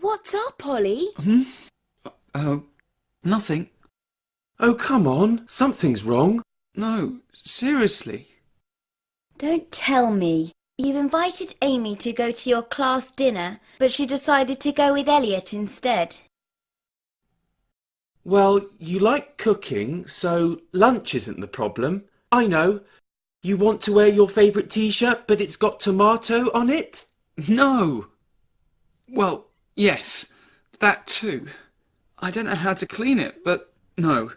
What's up, Ollie? Oh, nothing. Oh, come on. Something's wrong. No, seriously. Don't tell me. You invited Amy to go to your class dinner, but she decided to go with Elliot instead. Well, you like cooking, so lunch isn't the problem. I know. You want to wear your favourite t-shirt, but it's got tomato on it? No. Well, yes, that too. I don't know how to clean it, but no,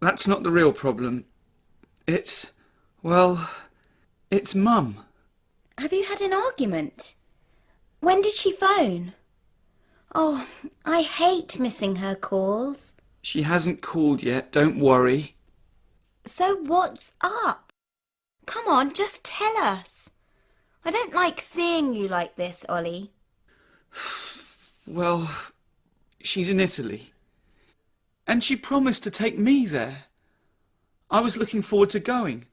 that's not the real problem. It's Mum. Have you had an argument? When did she phone? Oh, I hate missing her calls. She hasn't called yet, don't worry. So what's up? Come on, just tell us. I don't like seeing you like this, Ollie. Well, she's in Italy. And she promised to take me there. I was looking forward to going.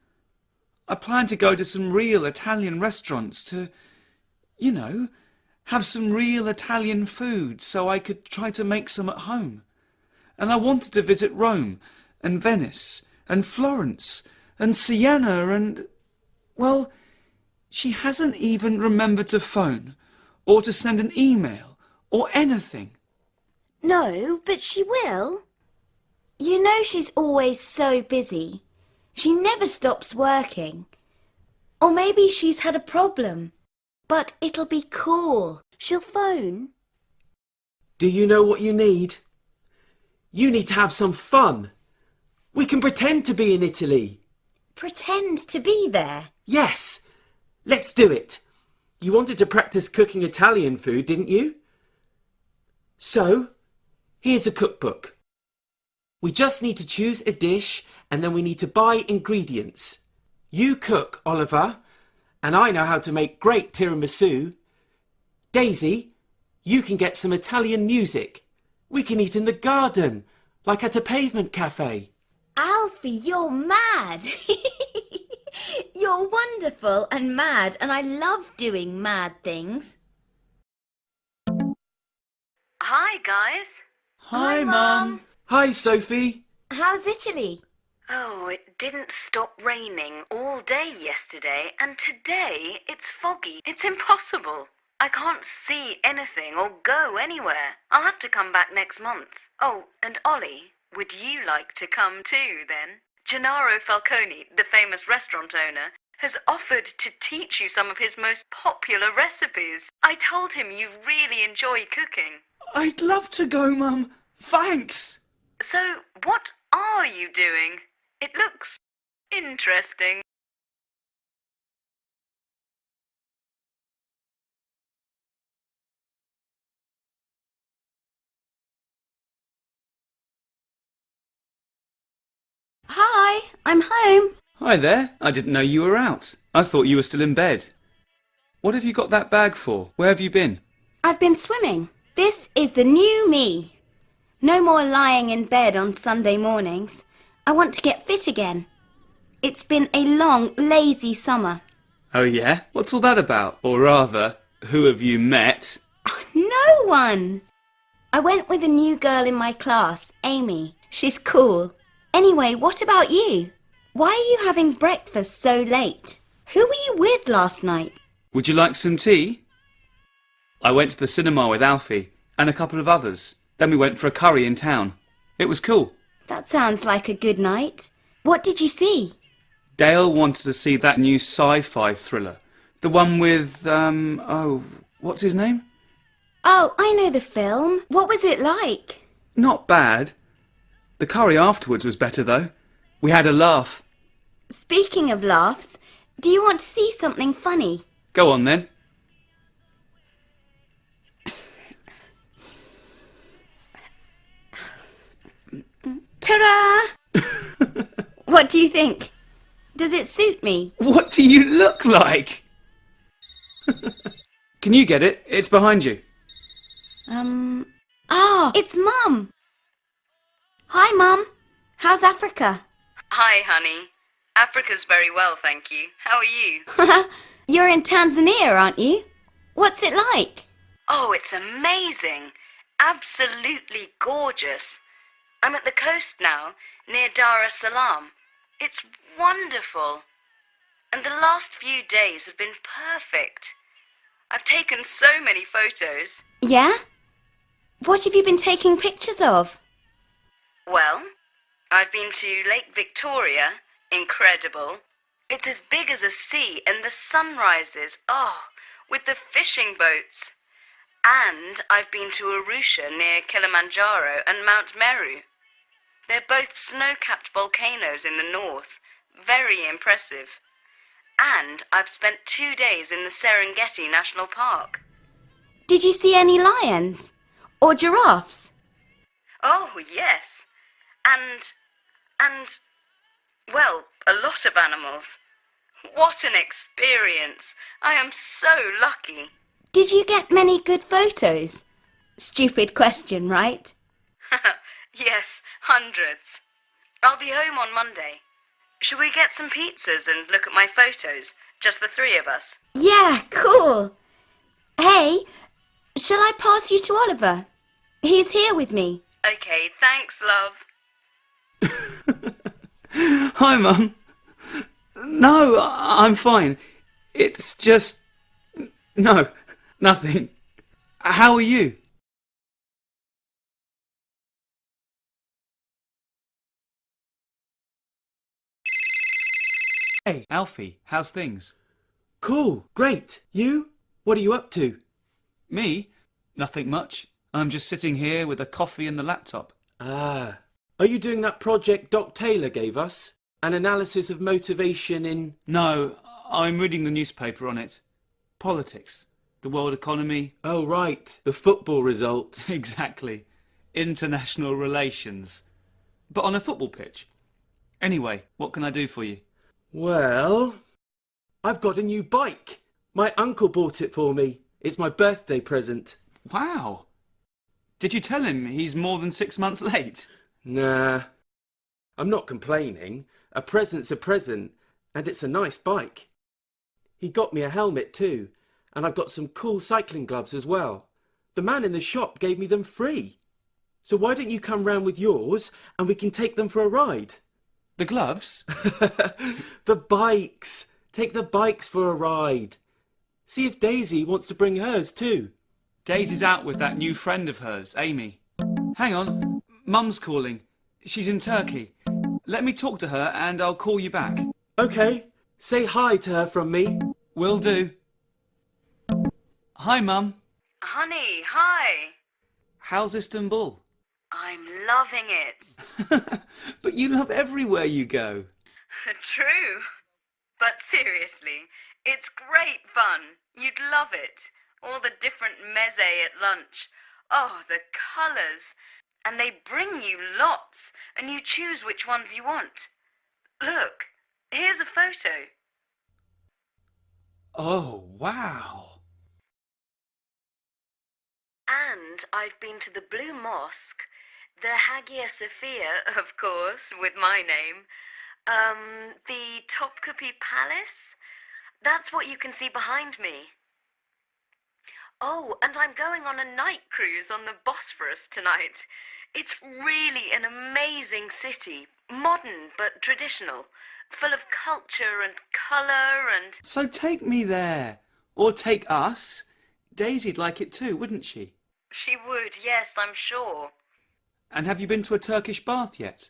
I planned to go to some real Italian restaurants to, have some real Italian food so I could try to make some at home. And I wanted to visit Rome and Venice and Florence and Siena and... Well, she hasn't even remembered to phone or to send an email or anything. No, but she will. You know she's always so busy. She never stops working. Or maybe she's had a problem. But it'll be cool. She'll phone. Do you know what you need? You need to have some fun. We can pretend to be in Italy. Pretend to be there. Yes, let's do it. You wanted to practice cooking Italian food, didn't you? So, here's a cookbook. We just need to choose a dish and then we need to buy ingredients. You cook, Oliver, and I know how to make great tiramisu. Daisy, you can get some Italian music. We can eat in the garden, like at a pavement cafe. Alfie, you're mad. You're wonderful and mad, and I love doing mad things. Hi, guys. Hi, Mum. Hi, Sophie. How's Italy? Oh, it didn't stop raining all day yesterday, and today it's foggy. It's impossible. I can't see anything or go anywhere. I'll have to come back next month. Oh, and Ollie, would you like to come too, then? Gennaro Falcone, the famous restaurant owner, has offered to teach you some of his most popular recipes. I told him you really enjoy cooking. I'd love to go, Mum. Thanks. So, what are you doing? It looks interesting. Hi, I'm home. Hi there. I didn't know you were out. I thought you were still in bed. What have you got that bag for? Where have you been? I've been swimming. This is the new me. No more lying in bed on Sunday mornings. I want to get fit again. It's been a long, lazy summer. Oh yeah? What's all that about? Or rather, who have you met? No one. I went with a new girl in my class, Amy. She's cool. Anyway, what about you? Why are you having breakfast so late? Who were you with last night? Would you like some tea? I went to the cinema with Alfie and a couple of others. Then we went for a curry in town. It was cool. That sounds like a good night. What did you see? Dale wanted to see that new sci-fi thriller. The one with, what's his name? Oh, I know the film. What was it like? Not bad. The curry afterwards was better, though. We had a laugh. Speaking of laughs, do you want to see something funny? Go on, then. Ta-da! What do you think? Does it suit me? What do you look like? Can you get it? It's behind you. It's Mum. Hi, Mum. How's Africa? Hi, honey. Africa's very well, thank you. How are you? You're in Tanzania, aren't you? What's it like? Oh, it's amazing. Absolutely gorgeous. I'm at the coast now, near Dar es Salaam. It's wonderful. And the last few days have been perfect. I've taken so many photos. Yeah? What have you been taking pictures of? Well, I've been to Lake Victoria. Incredible. It's as big as a sea, and the sunrises, oh, with the fishing boats. And I've been to Arusha near Kilimanjaro and Mount Meru. They're both snow-capped volcanoes in the north. Very impressive. And I've spent 2 days in the Serengeti National Park. Did you see any lions? Or giraffes? Oh, yes. And, well, a lot of animals. What an experience. I am so lucky. Did you get many good photos? Stupid question, right? Yes, hundreds. I'll be home on Monday. Shall we get some pizzas and look at my photos? Just the three of us. Yeah, cool. Hey, shall I pass you to Oliver? He's here with me. Okay, thanks, love. Hi, Mum. No, I'm fine. It's just... No, nothing. How are you? Hey, Alfie, how's things? Cool, great. You? What are you up to? Me? Nothing much. I'm just sitting here with a coffee and the laptop. Ah. Are you doing that project Doc Taylor gave us? An analysis of motivation in... No, I'm reading the newspaper on it. Politics. The world economy. Oh, right. The football results. Exactly. International relations. But on a football pitch. Anyway, what can I do for you? Well, I've got a new bike. My uncle bought it for me. It's my birthday present. Wow. Did you tell him he's more than 6 months late? Nah. I'm not complaining. A present's a present, and it's a nice bike. He got me a helmet too, and I've got some cool cycling gloves as well. The man in the shop gave me them free. So why don't you come round with yours, and we can take them for a ride? The gloves? The bikes. Take the bikes for a ride. See if Daisy wants to bring hers too. Daisy's out with that new friend of hers, Amy. Hang on, Mum's calling. She's in Turkey. Let me talk to her and I'll call you back. Okay. Say hi to her from me. Will do. Hi, Mum. Honey, hi. How's Istanbul? I'm loving it. But you love everywhere you go. True. But seriously, it's great fun. You'd love it. All the different meze at lunch. Oh, the colours. And they bring you lots, and you choose which ones you want. Look, here's a photo. Oh, wow. And I've been to the Blue Mosque, the Hagia Sophia, of course, with my name, the Topkapi Palace. That's what you can see behind me. Oh, and I'm going on a night cruise on the Bosphorus tonight. It's really an amazing city, modern but traditional, full of culture and colour and... So take me there. Or take us. Daisy'd like it too, wouldn't she? She would, yes, I'm sure. And have you been to a Turkish bath yet?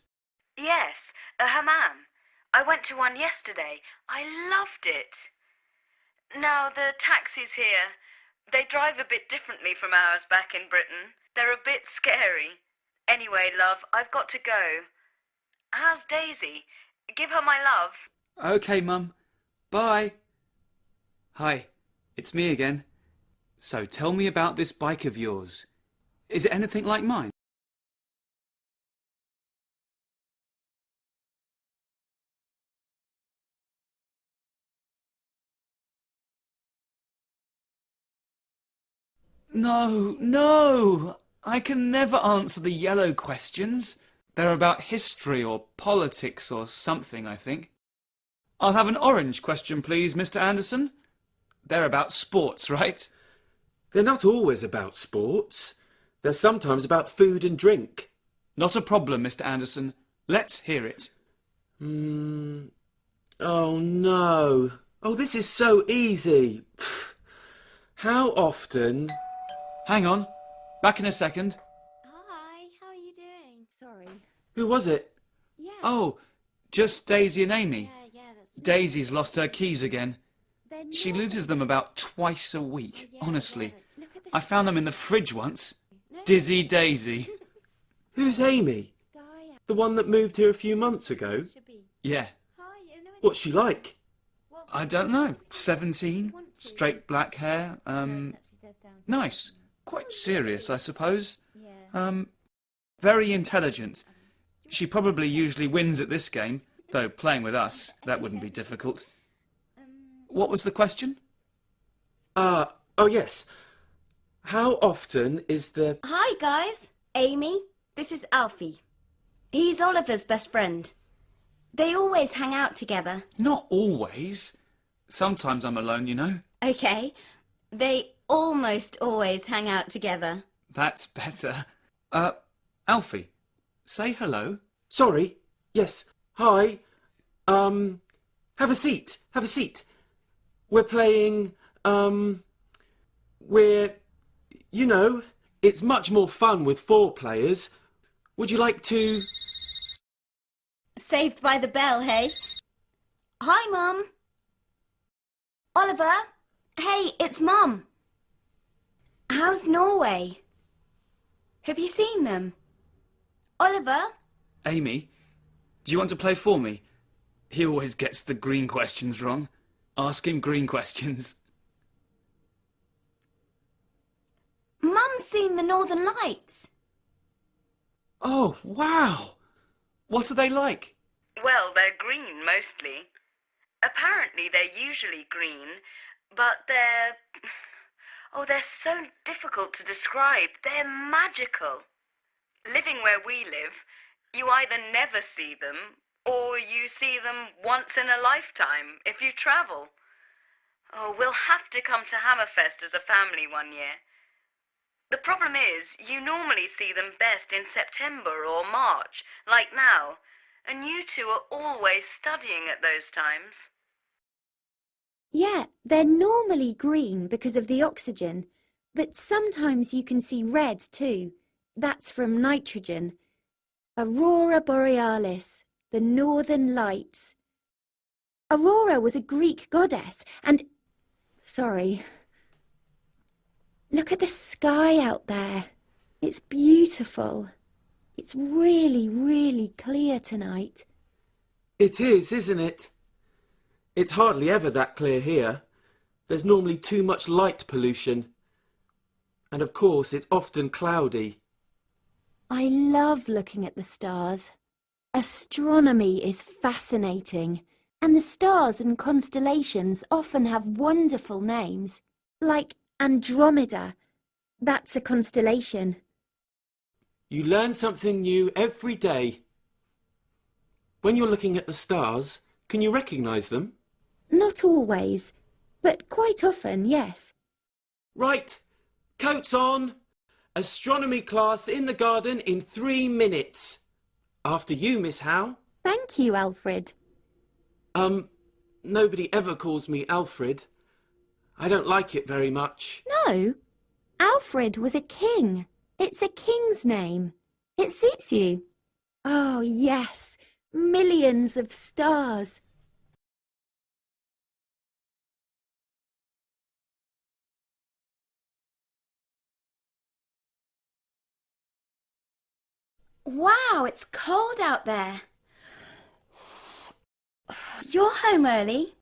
Yes, a hammam. I went to one yesterday. I loved it. Now, the taxis here, they drive a bit differently from ours back in Britain. They're a bit scary. Anyway, love, I've got to go. How's Daisy? Give her my love. Okay, Mum. Bye. Hi, it's me again. So tell me about this bike of yours. Is it anything like mine? No, no! I can never answer the yellow questions. They're about history or politics or something, I think. I'll have an orange question, please, Mr. Anderson. They're about sports, right? They're not always about sports. They're sometimes about food and drink. Not a problem, Mr. Anderson. Let's hear it. Oh no. Oh, this is so easy. How often... Hang on. Back in a second. Hi, how are you doing? Sorry. Who was it? Yeah. Oh, just Daisy and Amy. Yeah, that's Daisy's lost her keys again. They're She not- loses them about twice a week, Oh, yeah, honestly. look at this I found them in the fridge once. No, Dizzy Daisy. Who's Amy? guy The one that moved here a few months ago? should be. Yeah. Hi, you know What's she like? I don't know. 17? Straight black hair. Nice. Quite serious, I suppose. Yeah. Very intelligent. She probably usually wins at this game, though playing with us, that wouldn't be difficult. What was the question? Oh yes. How often is the... Hi, guys. Amy, this is Alfie. He's Oliver's best friend. They always hang out together. Not always. Sometimes I'm alone, you know. Okay. They almost always hang out together. That's better. Alfie, say hello. Sorry. Yes. Hi. Have a seat. Have a seat. We're playing, you know, it's much more fun with 4 players. Would you like to... Saved by the bell, hey? Hi, Mum. Oliver. Hey, it's Mum. How's Norway? Have you seen them? Oliver? Amy, do you want to play for me? He always gets the green questions wrong. Ask him green questions. Mum's seen the Northern Lights. Oh, wow! What are they like? Well, they're green mostly. Apparently they're usually green, but they're so difficult to describe. They're magical. Living where we live, you either never see them, or you see them once in a lifetime if you travel. Oh, we'll have to come to Hammerfest as a family one year. The problem is, you normally see them best in September or March, like now, and you two are always studying at those times. Yeah, they're normally green because of the oxygen, but sometimes you can see red too. That's from nitrogen. Aurora Borealis, the Northern Lights. Aurora was a Greek goddess, and... Sorry. Look at the sky out there. It's beautiful. It's really, really clear tonight. It is, isn't it? It's hardly ever that clear here. There's normally too much light pollution. And of course, it's often cloudy. I love looking at the stars. Astronomy is fascinating, and the stars and constellations often have wonderful names, like Andromeda. That's a constellation. You learn something new every day. When you're looking at the stars, can you recognise them? Not always, but quite often, yes. Right, coats on. Astronomy class in the garden in 3 minutes. After you, Miss Howe. Thank you, Alfred. Nobody ever calls me Alfred. I don't like it very much. No, Alfred was a king. It's a king's name. It suits you. Oh, yes, millions of stars. Wow, it's cold out there. You're home early.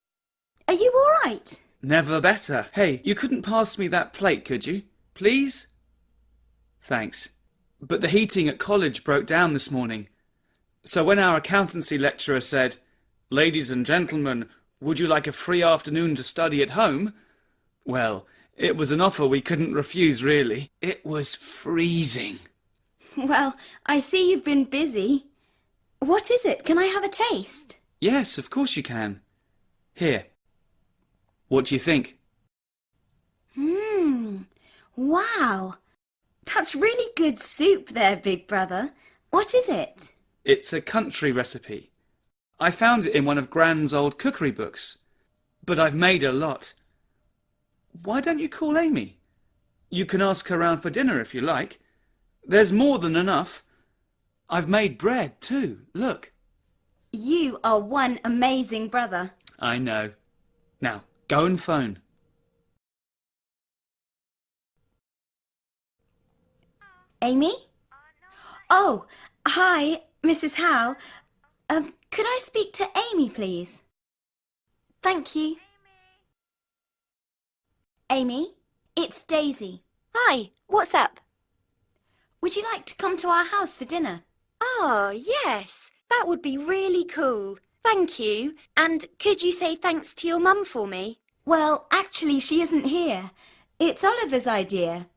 Are you all right? Never better. Hey, you couldn't pass me that plate, could you? Please? Thanks. But the heating at college broke down this morning. So when our accountancy lecturer said, "Ladies and gentlemen, would you like a free afternoon to study at home?" Well, it was an offer we couldn't refuse, really. It was freezing. Well, I see you've been busy. What is it? Can I have a taste? Yes, of course you can. Here. What do you think? Wow! That's really good soup there, big brother. What is it? It's a country recipe. I found it in one of Gran's old cookery books. But I've made a lot. Why don't you call Amy? You can ask her round for dinner if you like. There's more than enough. I've made bread too, look. You are one amazing brother. I know. Now, go and phone. Amy? Oh, hi, Mrs. Howe. Could I speak to Amy, please? Thank you. Amy, it's Daisy. Hi, what's up? Would you like to come to our house for dinner? Oh, yes, that would be really cool. Thank you. And could you say thanks to your mum for me? Well, actually, she isn't here. It's Oliver's idea.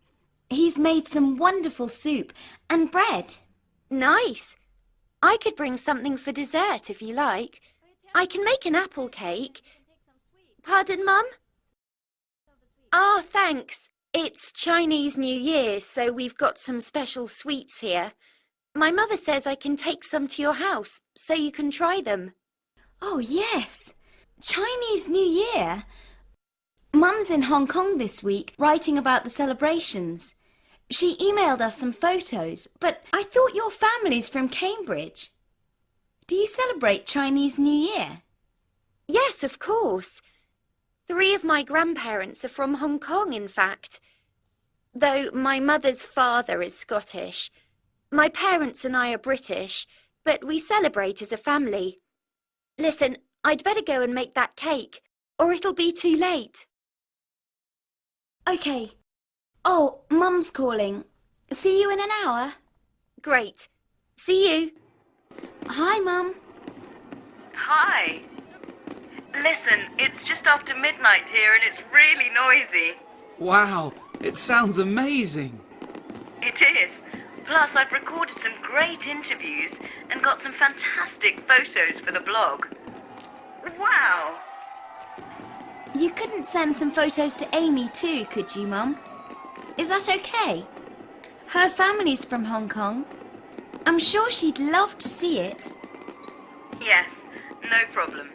He's made some wonderful soup and bread. Nice. I could bring something for dessert if you like. I can make an apple cake. Pardon, Mum? Ah, thanks. It's Chinese New Year, so we've got some special sweets here. My mother says I can take some to your house, so you can try them. Oh, yes. Chinese New Year. Mum's in Hong Kong this week, writing about the celebrations. She emailed us some photos, but I thought your family's from Cambridge. Do you celebrate Chinese New Year? Yes, of course. 3 of my grandparents are from Hong Kong, in fact. Though my mother's father is Scottish. My parents and I are British, but we celebrate as a family. Listen, I'd better go and make that cake, or it'll be too late. OK. Oh, Mum's calling. See you in an hour. Great. See you. Hi, Mum. Hi. Listen, it's just after midnight here and it's really noisy. Wow, it sounds amazing. It is. Plus, I've recorded some great interviews and got some fantastic photos for the blog. Wow. You couldn't send some photos to Amy too, could you, Mum? Is that okay? Her family's from Hong Kong. I'm sure she'd love to see it. Yes, no problem.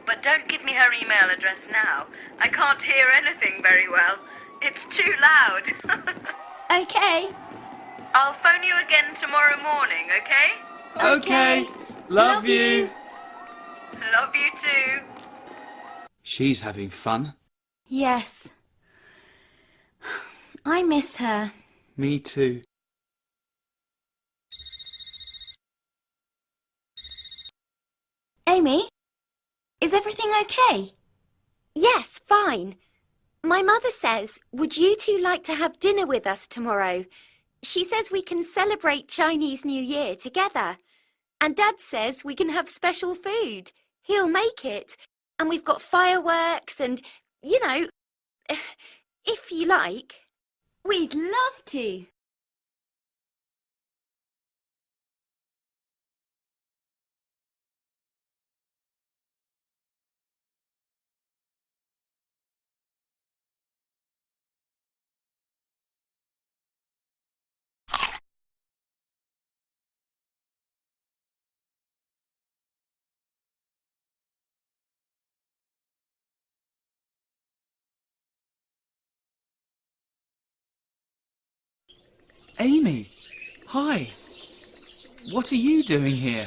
But don't give me her email address now. I can't hear anything very well. It's too loud. Okay. I'll phone you again tomorrow morning, okay? Okay. Love you. Love you too. She's having fun. Yes. I miss her. Me too. Amy, is everything okay? Yes, fine. My mother says, would you two like to have dinner with us tomorrow? She says we can celebrate Chinese New Year together. And Dad says we can have special food. He'll make it. And we've got fireworks and, you know, if you like. We'd love to. Amy, hi. What are you doing here?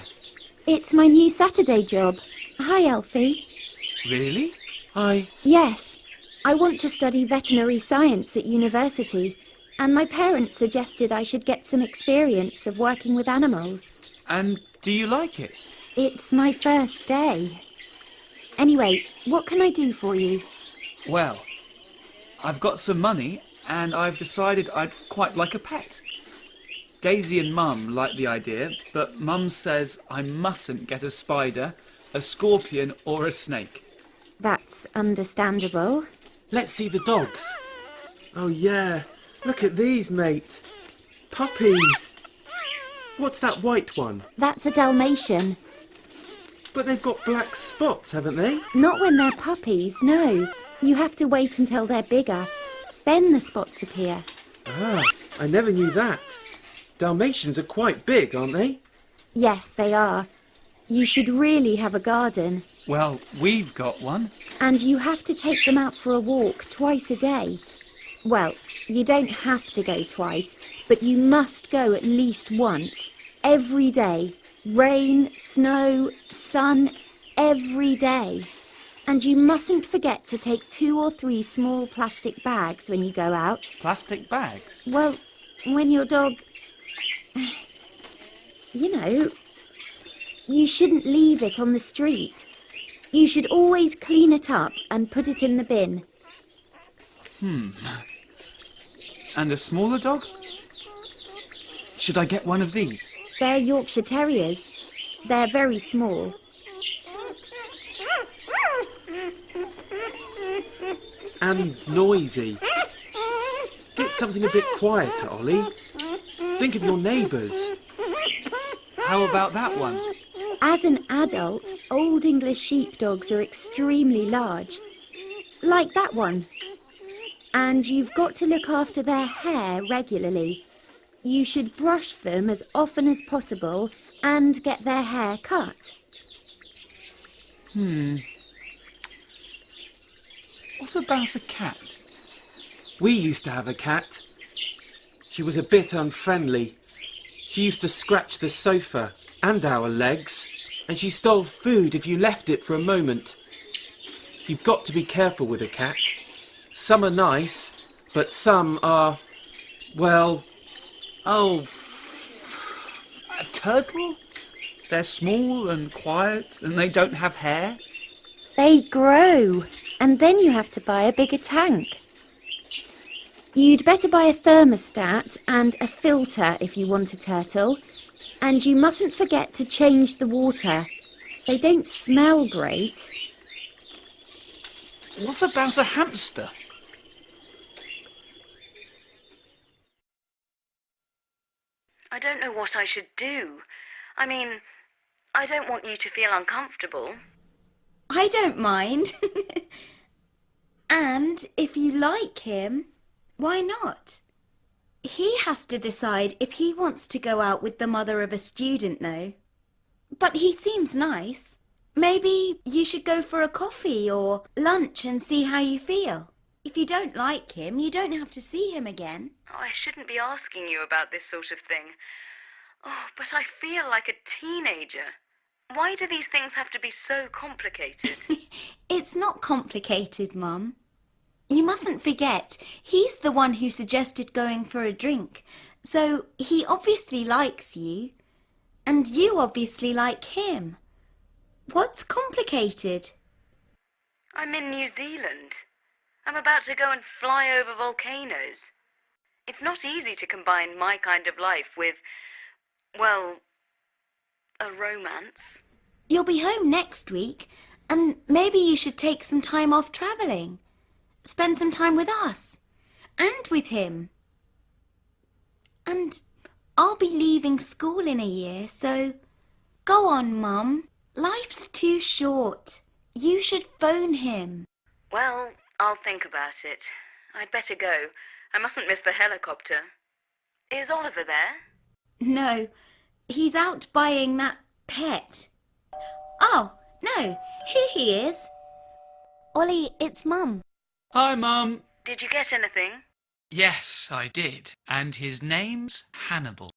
It's my new Saturday job. Hi, Alfie. Really? Yes, I want to study veterinary science at university, and my parents suggested I should get some experience of working with animals. And do you like it? It's my first day. Anyway, what can I do for you? Well, I've got some money and I've decided I'd quite like a pet. Daisy and Mum like the idea, but Mum says I mustn't get a spider, a scorpion or a snake. That's understandable. Let's see the dogs. Oh yeah, look at these, mate. Puppies. What's that white one? That's a Dalmatian. But they've got black spots, haven't they? Not when they're puppies, no. You have to wait until they're bigger. Then the spots appear. Ah, I never knew that. Dalmatians are quite big, aren't they? Yes, they are. You should really have a garden. Well, we've got one. And you have to take them out for a walk twice a day. Well, you don't have to go twice, but you must go at least once. Every day. Rain, snow, sun, every day. And you mustn't forget to take 2 or 3 small plastic bags when you go out. Plastic bags? Well, when your dog... You know, you shouldn't leave it on the street. You should always clean it up and put it in the bin. And a smaller dog? Should I get one of these? They're Yorkshire Terriers. They're very small. And noisy. Get something a bit quieter, Ollie. Think of your neighbours. How about that one? As an adult, Old English sheepdogs are extremely large. Like that one. And you've got to look after their hair regularly. You should brush them as often as possible and get their hair cut. What about a cat? We used to have a cat. She was a bit unfriendly. She used to scratch the sofa and our legs, and she stole food if you left it for a moment. You've got to be careful with a cat. Some are nice, but some are, well... Oh, a turtle? They're small and quiet and they don't have hair? They grow, and then you have to buy a bigger tank. You'd better buy a thermostat and a filter if you want a turtle. And you mustn't forget to change the water. They don't smell great. What about a hamster? I don't know what I should do. I mean, I don't want you to feel uncomfortable. I don't mind. And if you like him, why not? He has to decide if he wants to go out with the mother of a student, though. But he seems nice. Maybe you should go for a coffee or lunch and see how you feel. If you don't like him, you don't have to see him again. Oh, I shouldn't be asking you about this sort of thing. Oh, but I feel like a teenager. Why do these things have to be so complicated? It's not complicated, Mum. You mustn't forget, he's the one who suggested going for a drink. So he obviously likes you, and you obviously like him. What's complicated? I'm in New Zealand. I'm about to go and fly over volcanoes. It's not easy to combine my kind of life with, well, a romance. You'll be home next week, and maybe you should take some time off travelling. Spend some time with us, and with him. And I'll be leaving school in a year, so go on, Mum. Life's too short. You should phone him. Well, I'll think about it. I'd better go. I mustn't miss the helicopter. Is Oliver there? No, he's out buying that pet. Oh, no, here he is. Ollie, it's Mum. Hi, Mum. Did you get anything? Yes, I did. And his name's Hannibal.